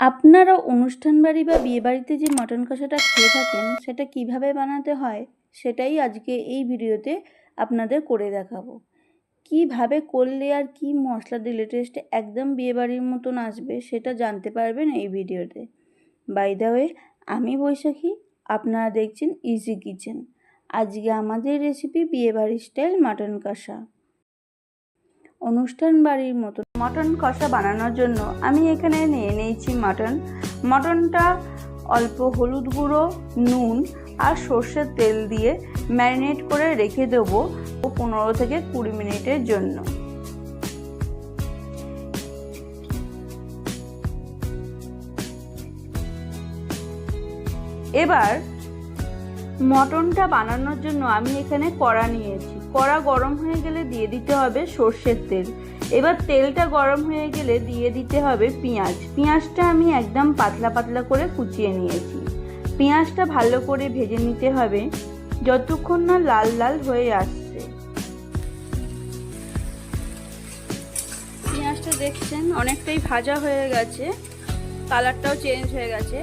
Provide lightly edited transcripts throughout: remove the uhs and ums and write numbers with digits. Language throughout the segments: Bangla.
আপনারা অনুষ্ঠান বাড়ি বা বিয়ে বাড়িতে যে মটন কষাটা খেয়ে থাকেন সেটা কিভাবে বানাতে হয় সেটাই আজকে এই ভিডিওতে আপনাদের করে দেখাবো। কিভাবে করলে আর কি মশলা দিলে টেস্ট একদম বিয়ে বাড়ির মতন আসবে সেটা জানতে পারবেন এই ভিডিওতে। বাই দ্য ওয়ে, আমি বৈশাখী, আপনারা দেখছেন ইজি কিচেন। আজকে আমাদের রেসিপি বিয়ে বাড়ির স্টাইল মটন কষা। অনুষ্ঠান বাড়ির মতো মটন কষা বানানোর জন্য আমি এখানে নিয়ে নিয়েছি মটনটা অল্প হলুদ গুঁড়ো, নুন আর সর্ষের তেল দিয়ে ম্যারিনেট করে রেখে দেবো 15 থেকে 20 মিনিটের জন্য। এবার মটনটা বানানোর জন্য আমি এখানে কড়া নিয়েছি। কড়া গরম হয়ে গেলে দিয়ে দিতে হবে সর্ষের তেল। এবার তেলটা গরম হয়ে গেলে দিয়ে দিতে হবে পেঁয়াজটা আমি একদম পাতলা পাতলা করে কুচিয়ে নিয়েছি। পেঁয়াজটা ভালো করে ভেজে নিতে হবে যতক্ষণ না লাল লাল হয়ে আসছে। পেঁয়াজটা দেখছেন অনেকটাই ভাজা হয়ে গেছে, কালারটাও চেঞ্জ হয়ে গেছে।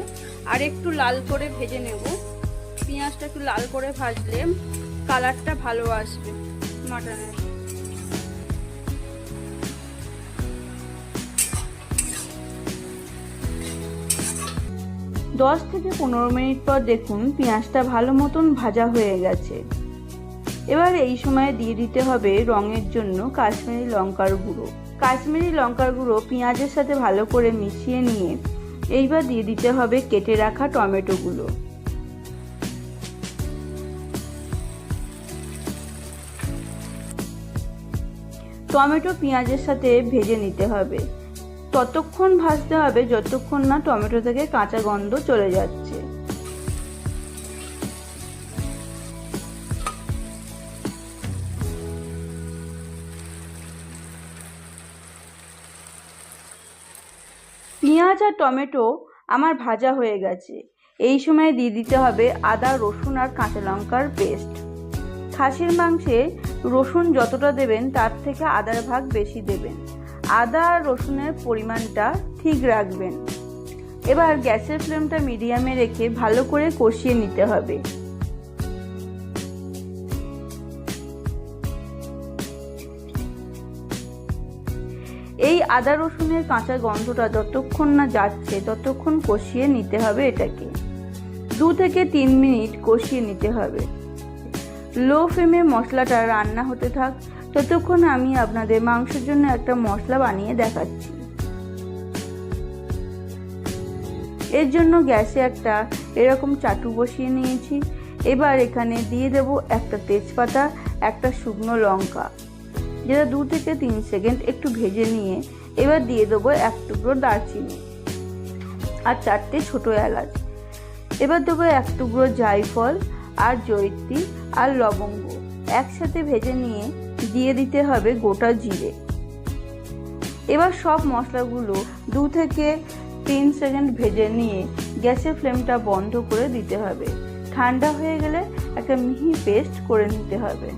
আর একটু লাল করে ভেজে নেব। পেঁয়াজটা একটু লাল করে ভাজলে কালারটা ভালো আসবে মটনের। দশ থেকে 15 মিনিট পর দেখুন পেঁয়াজটা ভালো মতন ভাজা হয়ে গেছে। এবার এই সময় দিয়ে দিতে হবে রঙের জন্য কাশ্মীরি লঙ্কার গুঁড়ো। কাশ্মীরি লঙ্কার গুঁড়ো পেঁয়াজের সাথে ভালো করে মিশিয়ে নিয়ে এইবার দিয়ে দিতে হবে কেটে রাখা টমেটোগুলো। টমেটো পেঁয়াজের সাথে ভেজে নিতে হবে। ততক্ষণ ভাজতে হবে যতক্ষণ না টমেটো থেকে কাঁচা গন্ধ চলে যাচ্ছে। পেঁয়াজ আর টমেটো আমার ভাজা হয়ে গেছে। এই সময় দিয়ে দিতে হবে আদা, রসুন আর কাঁচা লঙ্কার পেস্ট। খাসির মাংসে রসুন যতটা দেবেন তার থেকে আদার ভাগ বেশি দেবেন। আদা আর রসুনের পরিমাণটা ঠিক রাখবেন। এবার গ্যাসের ফ্লেমটা মিডিয়ামে রেখে ভালো করে কষিয়ে নিতে হবে। এই আদা রসুনের কাঁচা গন্ধটা যতক্ষণ না যাচ্ছে ততক্ষণ কষিয়ে নিতে হবে। এটাকে 2 থেকে 3 মিনিট কষিয়ে নিতে হবে। লো ফ্লেমে মশলাটা রান্না হতে থাক, ততক্ষণ আমি আপনাদের মাংসের জন্য একটা মশলা বানিয়ে দেখাচ্ছি। এর জন্য গ্যাসে একটা এরকম চাটু বসিয়ে নিয়েছি। এবার এখানে দিয়ে দেব একটা তেজপাতা, একটা শুকনো লঙ্কা, যেটা 2 থেকে 3 সেকেন্ড একটু ভেজে নিয়ে এবার দিয়ে দেবো 1 টুকরো দারচিনি আর 4টে ছোট এলাচ। এবার দেবো 1 টুকরো জায়ফল আর জয়িত্রী আর লবঙ্গ একসাথে ভেজে নিয়ে দিয়ে দিতে হবে গোটা জিরে। এবার সব মশলাগুলো 2 থেকে 3 সেকেন্ড ভেজে নিয়ে গ্যাসের ফ্লেমটা বন্ধ করে দিতে হবে। ঠান্ডা হয়ে গেলে একটা মিহি পেস্ট করে নিতে হবে।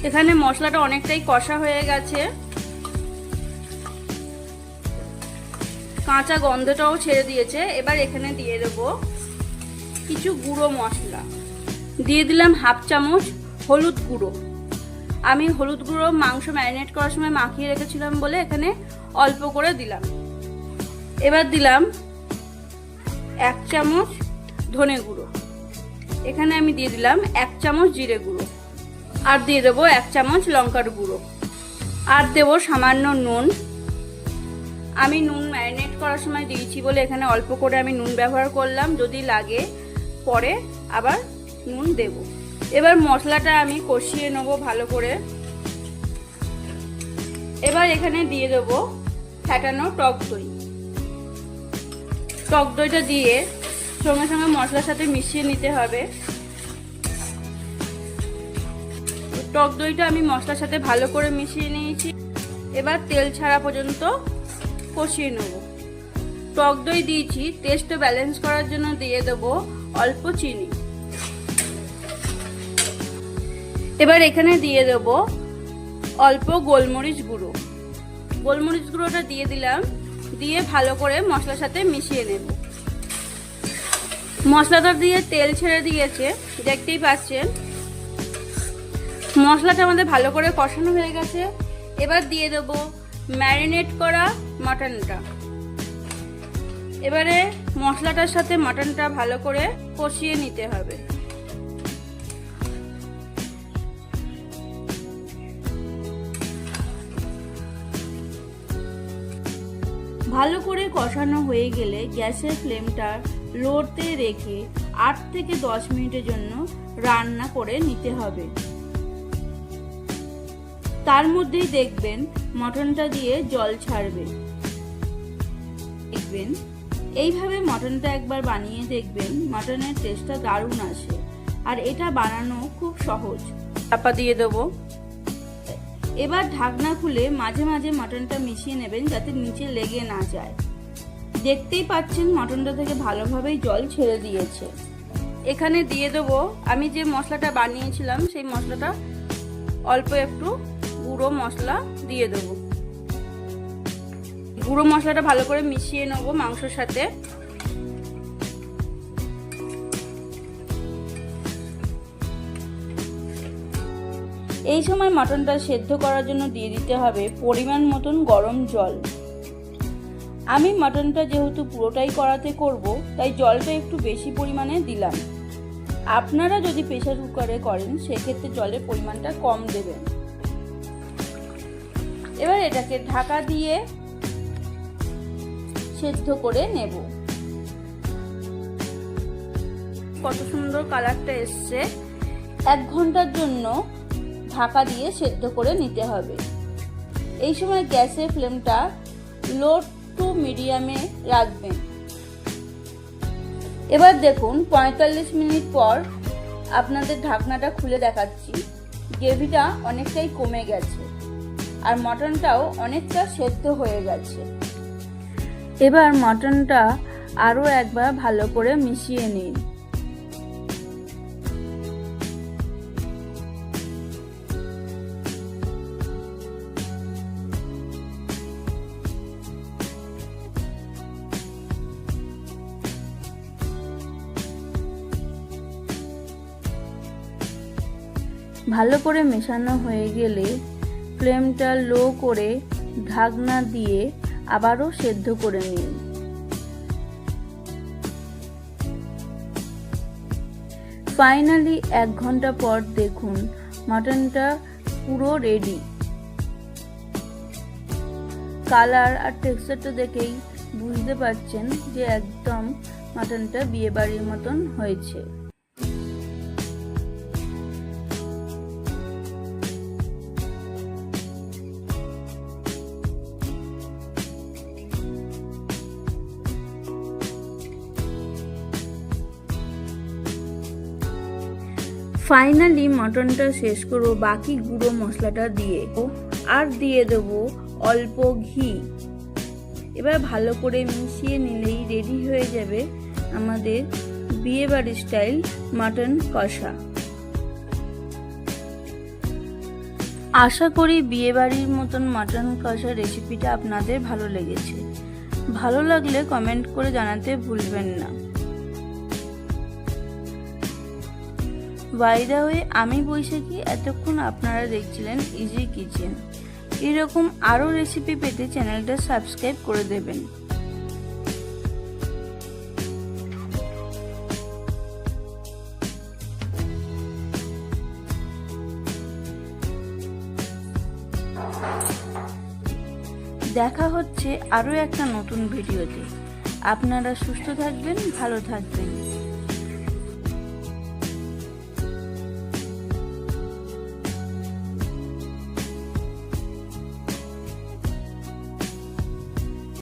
এখানে মশলাটা অনেকটাই কষা হয়ে গেছে, কাঁচা গন্ধটাও ছেড়ে দিয়েছে। এবার এখানে দিয়ে দেবো কিছু গুঁড়ো মশলা। দিয়ে দিলাম 1/2 চামচ হলুদ গুঁড়ো। আমি হলুদ গুঁড়ো মাংস ম্যারিনেট করার সময় মাখিয়ে রেখেছিলাম বলে এখানে অল্প করে দিলাম। এবার দিলাম 1 চামচ ধনে গুঁড়ো। এখানে আমি দিয়ে দিলাম 1 চামচ জিরে গুঁড়ো। আর দিয়ে দেবো 1 চামচ লঙ্কার গুঁড়ো। আর দেবো সামান্য নুন। আমি নুন ম্যারিনেট করার সময় দিয়েছি বলে এখানে অল্প করে আমি নুন ব্যবহার করলাম, যদি লাগে পরে আবার নুন দেব। এবার মশলাটা আমি কষিয়ে নেবো ভালো করে। এবার এখানে দিয়ে দেবো ফ্যাটানো টক দই। টক দইটা দিয়ে সঙ্গে সঙ্গে মশলার সাথে মিশিয়ে নিতে হবে। টক দইটা আমি মশলার সাথে ভালো করে মিশিয়ে নিয়েছি। এবার তেল ছাড়া পর্যন্ত কষিয়ে নেব। টক দই দিয়েছি টেস্ট ব্যালেন্স করার জন্য, দিয়ে দেবো অল্প চিনি। এবার এখানে দিয়ে দেবো অল্প গোলমরিচ গুঁড়ো। গোলমরিচ গুঁড়োটা দিয়ে দিলাম, দিয়ে ভালো করে মশলার সাথে মিশিয়ে নেব। মশলাটা দিয়ে তেল ছেড়ে দিয়েছে, দেখতেই পাচ্ছেন। মশলাটা আমাদের ভালো করে কষানো হয়ে গেছে। এবার দিয়ে দেবো ম্যারিনেট করা মাটনটা। এবারে মশলাটার সাথে মাটনটা ভালো করে কষিয়ে নিতে হবে। ভালো করে কষানো হয়ে গেলে গ্যাসের ফ্লেমটা লোতে রেখে 8 থেকে 10 মিনিটের জন্য রান্না করে নিতে হবে। তার মধ্যেই দেখবেন মটনটা দিয়ে জল ছাড়বে। দেখবেন এইভাবে মটনটা একবার বানিয়ে দেখবেন, মটনের টেস্টটা দারুণ আসে। আর এটা বানানো খুব সহজ। চাপা দিয়ে দেবো। এবার ঢাকনা খুলে মাঝে মাঝে মটনটা মিশিয়ে নেবেন যাতে নিচে লেগে না যায়। দেখতেই পাচ্ছেন মটনটা থেকে ভালোভাবেই জল ছেড়ে দিয়েছে। এখানে দিয়ে দেবো আমি যে মশলাটা বানিয়েছিলাম, সেই মশলাটা অল্প একটু গুঁড়ো মশলা দিয়ে দেবো। গুঁড়ো মশলাটা ভালো করে মিশিয়ে নেব মাংসের সাথে। এই সময় মটনটা সেদ্ধ করার জন্য দিয়ে দিতে হবে পরিমাণ মতন গরম জল। আমি মটনটা যেহেতু পুরোটাই কড়াতে করব, তাই জলটা একটু বেশি পরিমাণে দিলাম। আপনারা যদি প্রেসার কুকারে করেন সেক্ষেত্রে জলের পরিমাণটা কম দেবেন। এবার এটাকে ঢাকা দিয়ে সেদ্ধ করে নেব। কত সুন্দর কালারটা এসছে। 1 ঘন্টার জন্য ঢাকা দিয়ে সেদ্ধ করে নিতে হবে। এই সময় গ্যাসের ফ্লেমটা লো টু মিডিয়ামে রাখবেন। এবার দেখুন 45 মিনিট পর আপনাদের ঢাকনাটা খুলে দেখাচ্ছি। গ্রেভিটা অনেকটাই কমে গেছে আর মটনটাও অনেকটা সেদ্ধ হয়ে গেছে। এবার মটনটা আরও একবার ভালো করে মিশিয়ে নিন। ভালো করে মেশানো হয়ে গেলে ফ্লেমটা লো করে ঢাকনা দিয়ে আবারও সেদ্ধ করে নিন। ফাইনালি 1 ঘন্টা পর দেখুন মটনটা পুরো রেডি। কালার আর টেক্সচারটা দেখেই বুঝতে পারছেন যে একদম মটনটা বিয়ে বাড়ির মতন হয়েছে। ফাইনালি মটনটা শেষ করব বাকি গুঁড়ো মশলাটা দিয়ে, আর দিয়ে দেবো অল্প ঘি। এবার ভালো করে মিশিয়ে নিলেই রেডি হয়ে যাবে আমাদের বিয়েবাড়ি স্টাইল মটন কষা। আশা করি বিয়েবাড়ির মতন মটন কষা রেসিপিটা আপনাদের ভালো লেগেছে। ভালো লাগলে কমেন্ট করে জানাতে ভুলবেন না। বাই দ্য ওয়ে, আমি বৈশাখী। এতক্ষণ আপনারা দেখছিলেন ইজি কিচেন। এরকম আরও রেসিপি পেতে চ্যানেলটা সাবস্ক্রাইব করে দেবেন। দেখা হচ্ছে আরও একটা নতুন ভিডিওতে। আপনারা সুস্থ থাকবেন, ভালো থাকবেন।